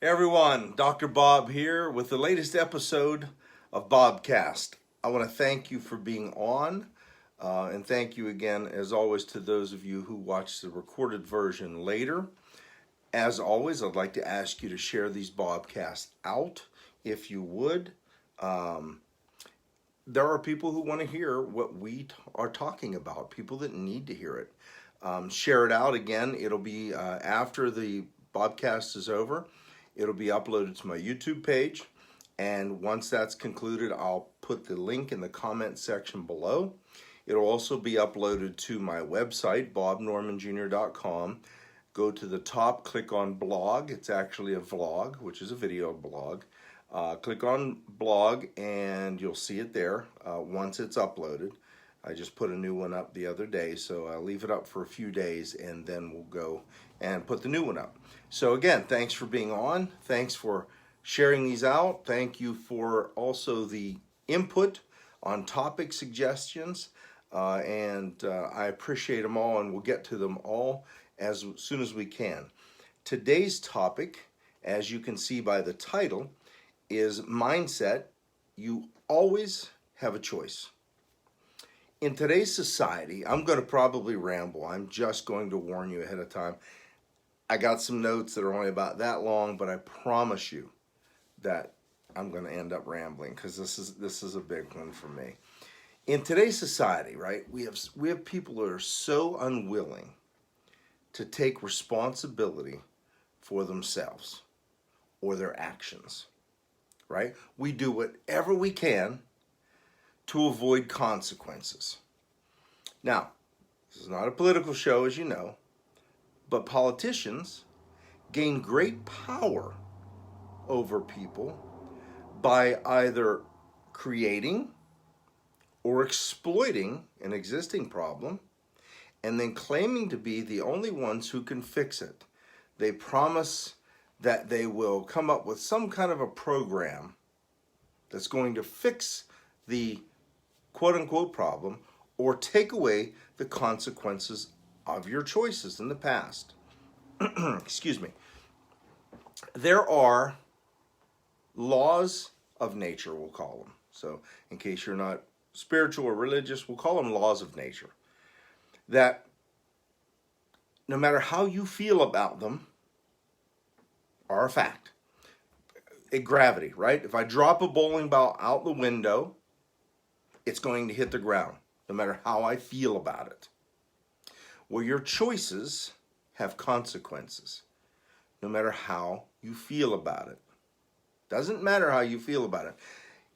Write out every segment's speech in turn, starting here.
Hey everyone, Dr. Bob here with the latest episode of Bobcast. I want to thank you for being on, and thank you again, as always, to those of you who watch the recorded version later. As always, I'd like to ask you to share these Bobcasts out, if you would. There are people who want to hear what we are talking about, people that need to hear it. Share it out again. It'll be after the Bobcast is over. It'll be uploaded to my YouTube page, and once that's concluded, I'll put the link in the comment section below. It'll also be uploaded to my website, bobnormanjr.com. Go to the top, click on blog. It's actually a vlog, which is a video blog. Click on blog, and you'll see it there once it's uploaded. I just put a new one up the other day, so I'll leave it up for a few days, and then we'll go and put the new one up. So again, thanks for being on. Thanks for sharing these out. Thank you for also the input on topic suggestions, and I appreciate them all, and we'll get to them all as soon as we can. Today's topic, as you can see by the title, is mindset. You always have a choice. In today's society, I'm going to probably ramble. I'm just going to warn you ahead of time. I got some notes that are only about that long, but I promise you that I'm going to end up rambling because this is a big one for me. In today's society, right, we have people that are so unwilling to take responsibility for themselves or their actions, right? We do whatever we can to avoid consequences. Now, this is not a political show, as you know, but politicians gain great power over people by either creating or exploiting an existing problem and then claiming to be the only ones who can fix it. They promise that they will come up with some kind of a program that's going to fix the quote-unquote problem or take away the consequences of your choices in the past. Excuse me. There are laws of nature, we'll call them. So in case you're not spiritual or religious, we'll call them laws of nature. That no matter how you feel about them, are a fact. Gravity, right? If I drop a bowling ball out the window, it's going to hit the ground, no matter how I feel about it. Well, your choices have consequences, no matter how you feel about it. Doesn't matter how you feel about it.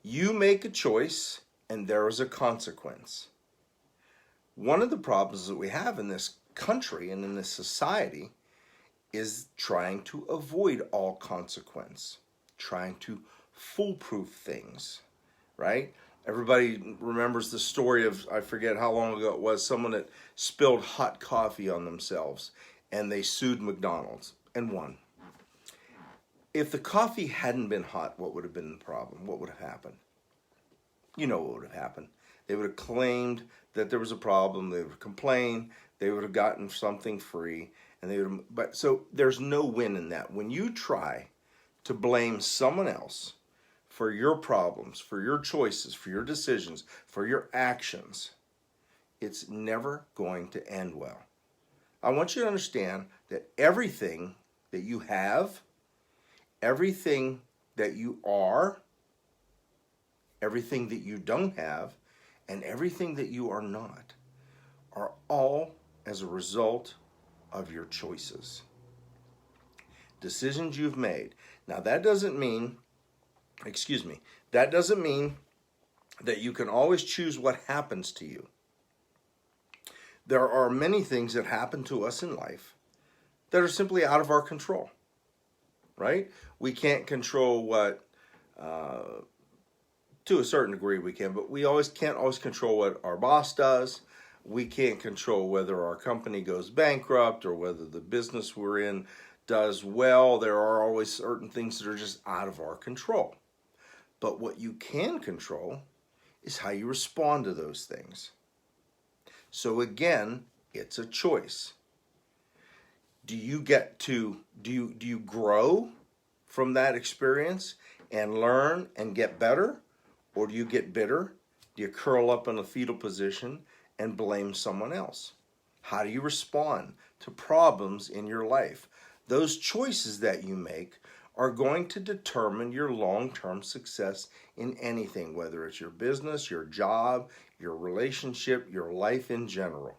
You make a choice, and there is a consequence. One of the problems that we have in this country and in this society is trying to avoid all consequence, trying to foolproof things, right? Everybody remembers the story of, I forget how long ago it was, someone that spilled hot coffee on themselves and they sued McDonald's and won. If the coffee hadn't been hot, what would have been the problem? What would have happened? You know what would have happened. They would have claimed that there was a problem, they would have complained, they would have gotten something free, and they would have, but so there's no win in that. When you try to blame someone else for your problems, for your choices, for your decisions, for your actions, it's never going to end well. I want you to understand that everything that you have, everything that you are, everything that you don't have, and everything that you are not, are all as a result of your choices. Decisions you've made. Now that doesn't mean that you can always choose what happens to you. There are many things that happen to us in life that are simply out of our control, right? We can't control what, to a certain degree we can, but we can't always control what our boss does. We can't control whether our company goes bankrupt or whether the business we're in does well. There are always certain things that are just out of our control. But what you can control is how you respond to those things. So again, it's a choice. Do you grow from that experience and learn and get better? Or do you get bitter? Do you curl up in a fetal position and blame someone else? How do you respond to problems in your life? Those choices that you make are going to determine your long-term success in anything, whether it's your business, your job, your relationship, your life in general.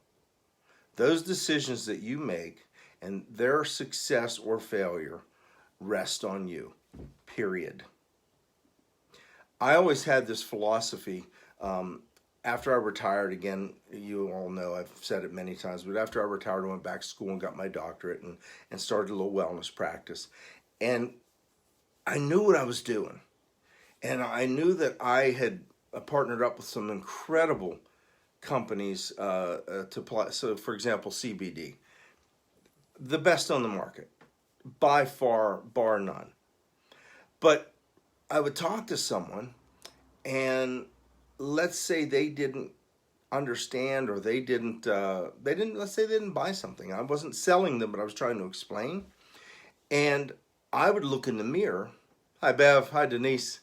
Those decisions that you make and their success or failure rest on you, period. I always had this philosophy. After I retired, again, you all know I've said it many times, but after I retired, I went back to school and got my doctorate and started a little wellness practice. And I knew what I was doing. And I knew that I had partnered up with some incredible companies to apply. So, for example, CBD, the best on the market, by far, bar none. But I would talk to someone, and let's say they didn't understand, or they didn't, let's say they didn't buy something. I wasn't selling them, but I was trying to explain. And I would look in the mirror. Hi, Bev. Hi, Denise.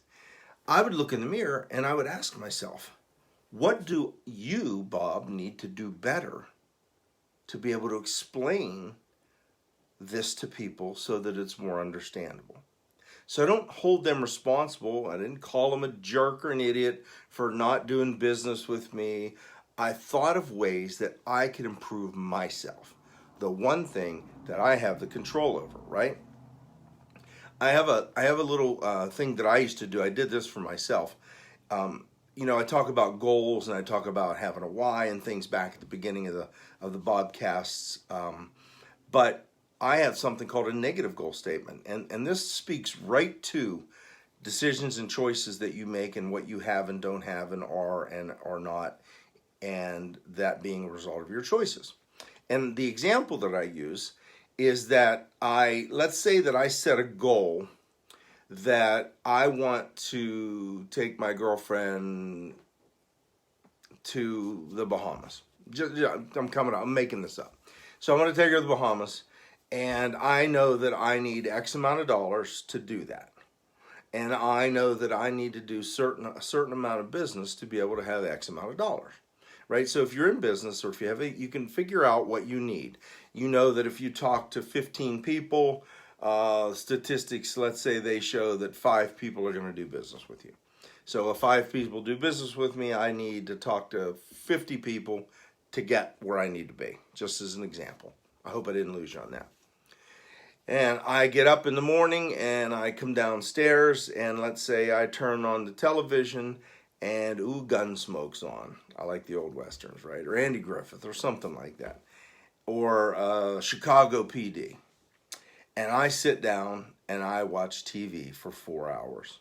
I would look in the mirror and I would ask myself, what do you, Bob, need to do better to be able to explain this to people so that it's more understandable? So I don't hold them responsible. I didn't call them a jerk or an idiot for not doing business with me. I thought of ways that I could improve myself, the one thing that I have the control over, right? I have a little thing that I used to do. I did this for myself. I talk about goals and I talk about having a why and things back at the beginning of the Bobcasts. But I have something called a negative goal statement, and this speaks right to decisions and choices that you make and what you have and don't have and are not, and that being a result of your choices. And the example that I use is that let's say that I set a goal that I want to take my girlfriend to the Bahamas. I'm making this up. So I want to take her to the Bahamas. And I know that I need X amount of dollars to do that. And I know that I need to do a certain amount of business to be able to have X amount of dollars. Right? So if you're in business, or if you have you can figure out what you need. You know that if you talk to 15 people, statistics, let's say they show that 5 people are going to do business with you. So if 5 people do business with me, I need to talk to 50 people to get where I need to be, just as an example. I hope I didn't lose you on that. And I get up in the morning and I come downstairs, and let's say I turn on the television and Gunsmoke's on. I like the old westerns, right? Or Andy Griffith or something like that. Or Chicago PD. And I sit down and I watch TV for 4 hours.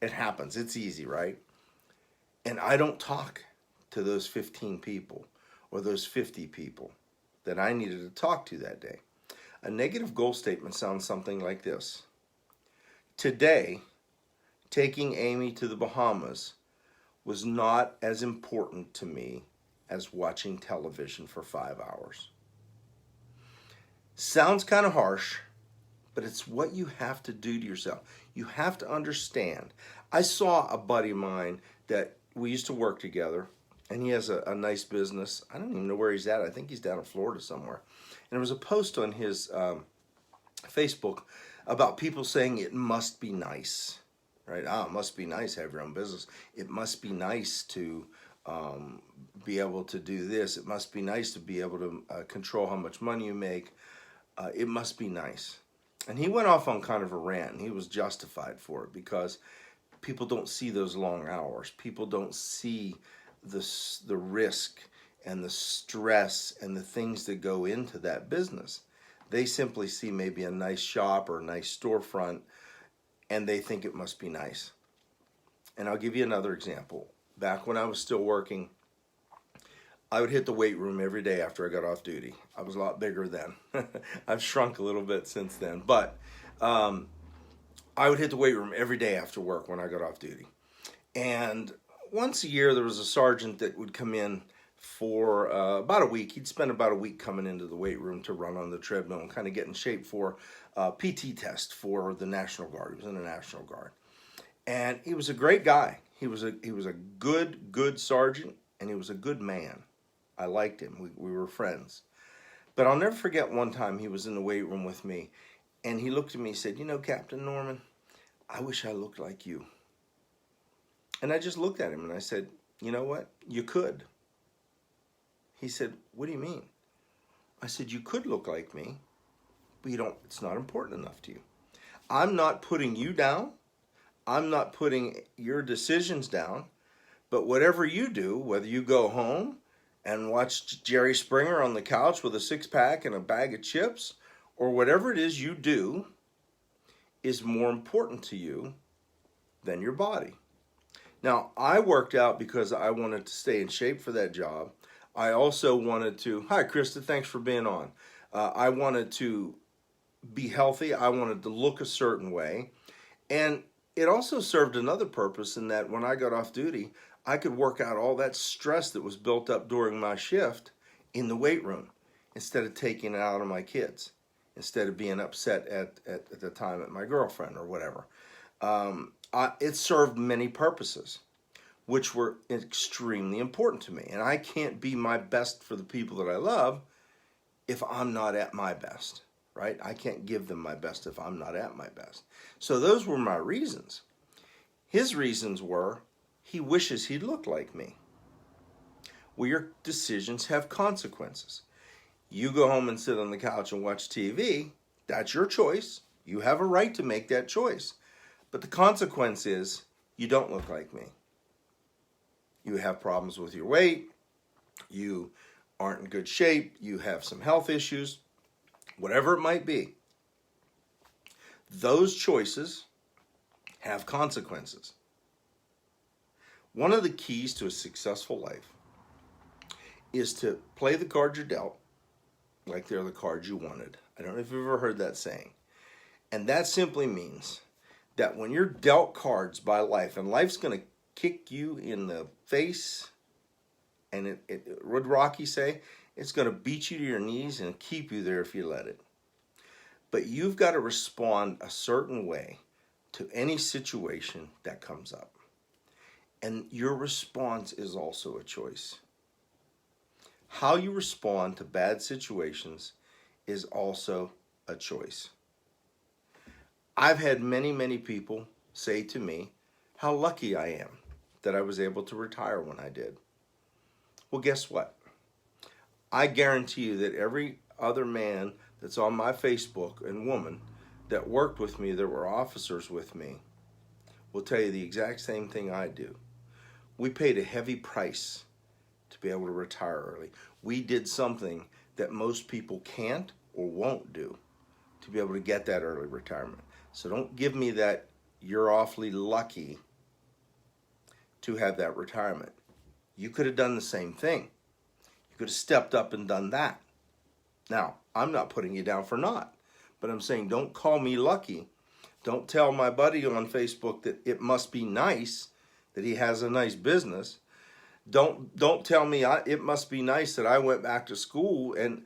It happens. It's easy, right? And I don't talk to those 15 people or those 50 people that I needed to talk to that day. A negative goal statement sounds something like this. Today, taking Amy to the Bahamas was not as important to me as watching television for 5 hours. Sounds kind of harsh, but it's what you have to do to yourself. You have to understand. I saw a buddy of mine that we used to work together, and he has a nice business. I don't even know where he's at. I think he's down in Florida somewhere. And there was a post on his Facebook about people saying it must be nice, right? It must be nice to have your own business. It must be nice to be able to do this. It must be nice to be able to control how much money you make. It must be nice. And he went off on kind of a rant, and he was justified for it because people don't see those long hours. People don't see the risk and the stress and the things that go into that business. They simply see maybe a nice shop or a nice storefront, and they think it must be nice. And I'll give you another example. Back when I was still working, I would hit the weight room every day after I got off duty. I was a lot bigger then. I've shrunk a little bit since then. But I would hit the weight room every day after work when I got off duty. And once a year, there was a sergeant that would come in for about a week. He'd spend about a week coming into the weight room to run on the treadmill and kind of get in shape for a PT test for the National Guard. He was in the National Guard. And he was a great guy. He was a good sergeant, and he was a good man. I liked him. We were friends. But I'll never forget one time he was in the weight room with me, and he looked at me and said, "You know, Captain Norman, I wish I looked like you." And I just looked at him and I said, "You know what? You could." He said, "What do you mean?" I said, "You could look like me, but it's not important enough to you. I'm not putting you down. I'm not putting your decisions down, but whatever you do, whether you go home and watch Jerry Springer on the couch with a six-pack and a bag of chips, or whatever it is you do, is more important to you than your body." Now, I worked out because I wanted to stay in shape for that job. I also wanted to, hi Krista, thanks for being on. I wanted to be healthy. I wanted to look a certain way. And it also served another purpose in that when I got off duty, I could work out all that stress that was built up during my shift in the weight room instead of taking it out on my kids, instead of being upset at the time at my girlfriend or whatever. It served many purposes, which were extremely important to me. And I can't be my best for the people that I love if I'm not at my best, right? I can't give them my best if I'm not at my best. So those were my reasons. His reasons were, he wishes he looked like me. Well, your decisions have consequences. You go home and sit on the couch and watch TV, that's your choice. You have a right to make that choice. But the consequence is, you don't look like me. You have problems with your weight, you aren't in good shape, you have some health issues, whatever it might be. Those choices have consequences. One of the keys to a successful life is to play the cards you're dealt like they're the cards you wanted. I don't know if you've ever heard that saying. And that simply means that when you're dealt cards by life, and life's going to kick you in the face, and what did Rocky say? It's going to beat you to your knees and keep you there if you let it. But you've got to respond a certain way to any situation that comes up. And your response is also a choice. How you respond to bad situations is also a choice. I've had many people say to me how lucky I am that I was able to retire when I did. Well, guess what? I guarantee you that every other man that's on my Facebook and woman that worked with me, that were officers with me, will tell you the exact same thing I do. We paid a heavy price to be able to retire early. We did something that most people can't or won't do to be able to get that early retirement. So don't give me that you're awfully lucky to have that retirement. You could have done the same thing. You could have stepped up and done that. Now, I'm not putting you down for not, but I'm saying don't call me lucky. Don't tell my buddy on Facebook that it must be nice that he has a nice business. Don't tell me it must be nice that I went back to school and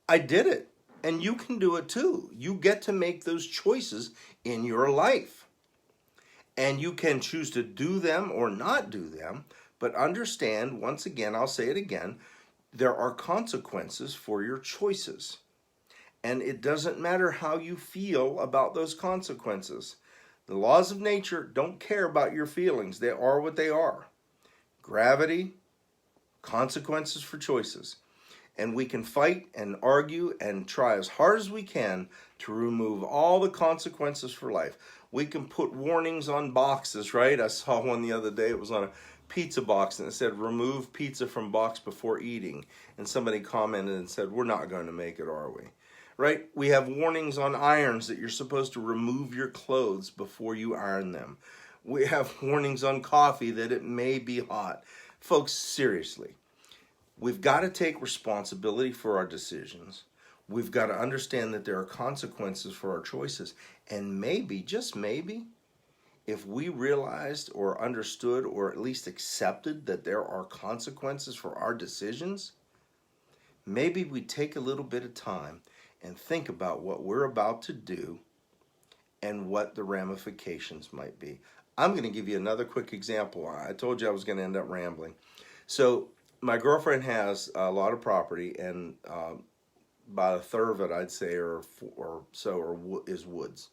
I did it. And you can do it too. You get to make those choices in your life. And you can choose to do them or not do them. But understand, once again, I'll say it again, there are consequences for your choices. And it doesn't matter how you feel about those consequences. The laws of nature don't care about your feelings. They are what they are. Gravity, consequences for choices. And we can fight and argue and try as hard as we can to remove all the consequences for life. We can put warnings on boxes, right? I saw one the other day. It was on a pizza box and it said, remove pizza from box before eating. And somebody commented and said, we're not going to make it, are we? Right? We have warnings on irons that you're supposed to remove your clothes before you iron them. We have warnings on coffee that it may be hot. Folks, seriously. We've got to take responsibility for our decisions. We've got to understand that there are consequences for our choices. And maybe, just maybe, if we realized or understood or at least accepted that there are consequences for our decisions, maybe we take a little bit of time and think about what we're about to do and what the ramifications might be. I'm going to give you another quick example. I told you I was going to end up rambling. So my girlfriend has a lot of property, and about a third of it, I'd say, is woods.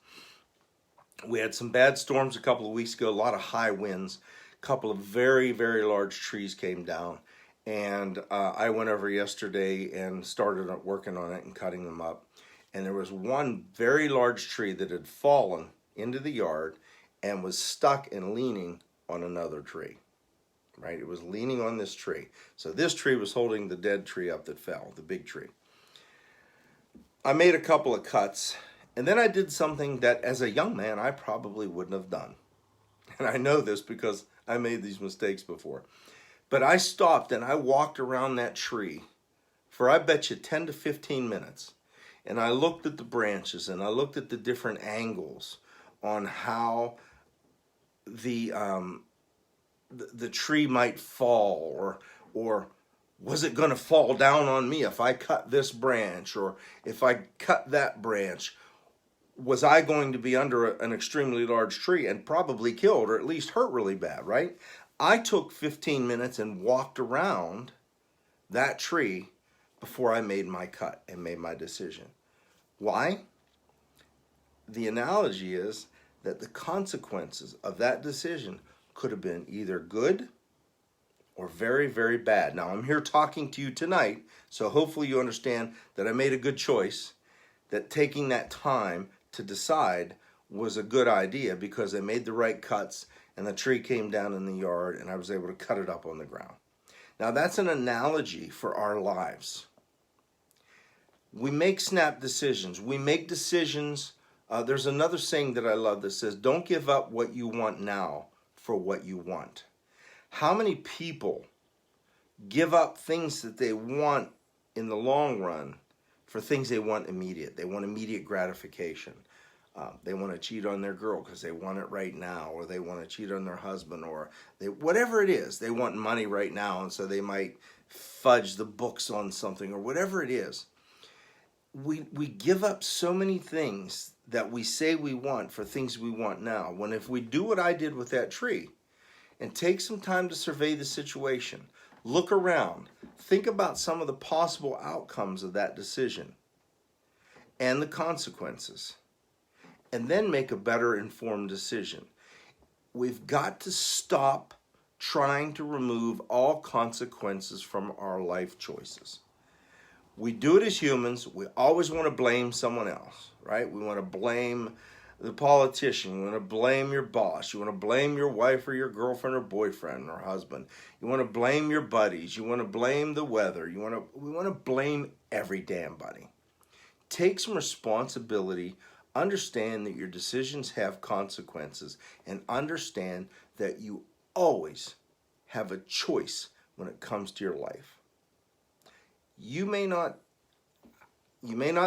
We had some bad storms a couple of weeks ago, a lot of high winds. A couple of very, very large trees came down. And I went over yesterday and started working on it and cutting them up. And there was one very large tree that had fallen into the yard and was stuck and leaning on another tree. Right? It was leaning on this tree. So this tree was holding the dead tree up that fell, the big tree. I made a couple of cuts, and then I did something that as a young man I probably wouldn't have done. And I know this because I made these mistakes before. But I stopped and I walked around that tree for, I bet you, 10 to 15 minutes. And I looked at the branches and I looked at the different angles on how the tree might fall, or was it going to fall down on me if I cut this branch, or if I cut that branch, was I going to be under an extremely large tree and probably killed or at least hurt really bad, right? I took 15 minutes and walked around that tree before I made my cut and made my decision. Why? The analogy is that the consequences of that decision could have been either good or very, very bad. Now, I'm here talking to you tonight, so hopefully you understand that I made a good choice, that taking that time to decide was a good idea because I made the right cuts and the tree came down in the yard and I was able to cut it up on the ground. Now, that's an analogy for our lives. We make snap decisions. We make decisions. There's another saying that I love that says, don't give up what you want now for what you want. How many people give up things that they want in the long run for things they want immediate? They want immediate gratification. They want to cheat on their girl because they want it right now, or they want to cheat on their husband, or whatever it is. They want money right now, and so they might fudge the books on something, or whatever it is. We give up so many things that we say we want for things we want now, when if we do what I did with that tree and take some time to survey the situation, look around, think about some of the possible outcomes of that decision and the consequences, and then make a better informed decision. We've got to stop trying to remove all consequences from our life choices. We do it as humans. We always want to blame someone else, right? We want to blame the politician. You want to blame your boss. You want to blame your wife or your girlfriend or boyfriend or husband. You want to blame your buddies. You want to blame the weather. We want to blame every damn buddy. Take some responsibility. Understand that your decisions have consequences, and understand that you always have a choice when it comes to your life. You may not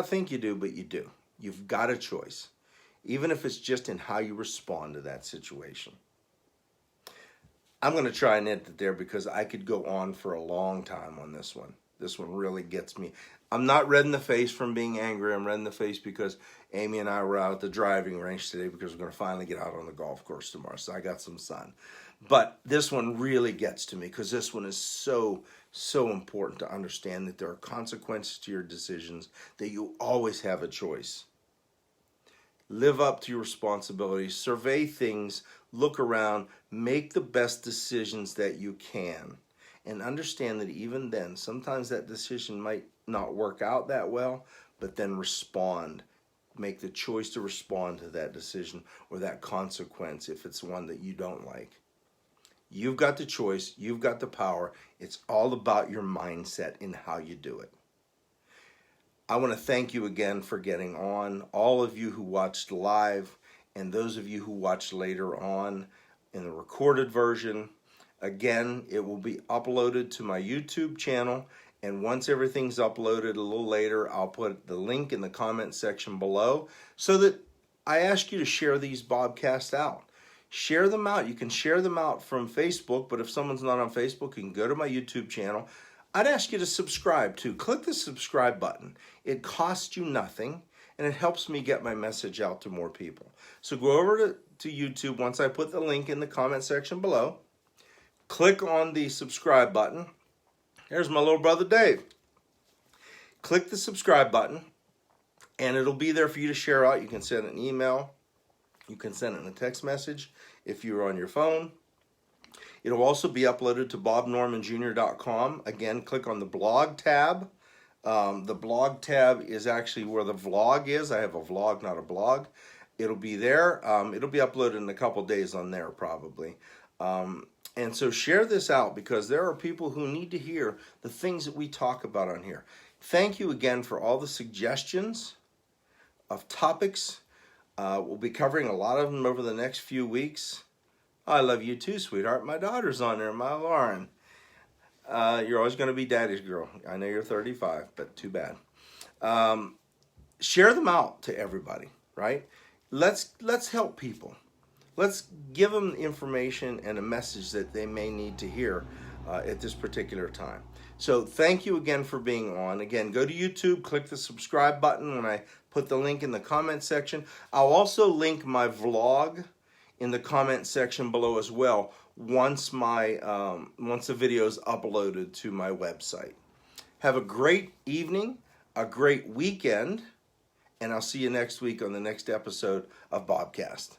think you do, but you do. You've got a choice, even if it's just in how you respond to that situation. I'm going to try and end it there because I could go on for a long time on this one. This one really gets me. I'm not red in the face from being angry. I'm red in the face because Amy and I were out at the driving range today because we're going to finally get out on the golf course tomorrow. So I got some sun. But this one really gets to me because this one is so important to understand that there are consequences to your decisions, that you always have a choice. Live up to your responsibilities, survey things, look around, make the best decisions that you can, and understand that even then, sometimes that decision might not work out that well, but then respond. Make the choice to respond to that decision or that consequence if it's one that you don't like. You've got the choice. You've got the power. It's all about your mindset and how you do it. I want to thank you again for getting on. All of you who watched live and those of you who watched later on in the recorded version. Again, it will be uploaded to my YouTube channel. And once everything's uploaded a little later, I'll put the link in the comment section below so that I ask you to share these podcasts out. Share them out. You can share them out from Facebook, but if someone's not on Facebook, you can go to my YouTube channel. I'd ask you to subscribe too. Click the subscribe button. It costs you nothing, and it helps me get my message out to more people. So go over to YouTube once I put the link in the comment section below. Click on the subscribe button. There's my little brother Dave. Click the subscribe button, and it'll be there for you to share out. You can send an email. You can send it in a text message if you're on your phone. It'll also be uploaded to bobnormanjr.com. Again, click on the blog tab. The blog tab is actually where the vlog is. I have a vlog, not a blog. It'll be there. It'll be uploaded in a couple days on there probably. And so share this out because there are people who need to hear the things that we talk about on here. Thank you again for all the suggestions of topics. We'll be covering a lot of them over the next few weeks. I love you too, sweetheart. My daughter's on there, my Lauren. You're always going to be daddy's girl. I know you're 35, but too bad. Share them out to everybody, right? Let's help people. Let's give them information and a message that they may need to hear at this particular time. So thank you again for being on. Again, go to YouTube, click the subscribe button when I put the link in the comment section. I'll also link my vlog in the comment section below as well once the video is uploaded to my website. Have a great evening, a great weekend, and I'll see you next week on the next episode of Bobcast.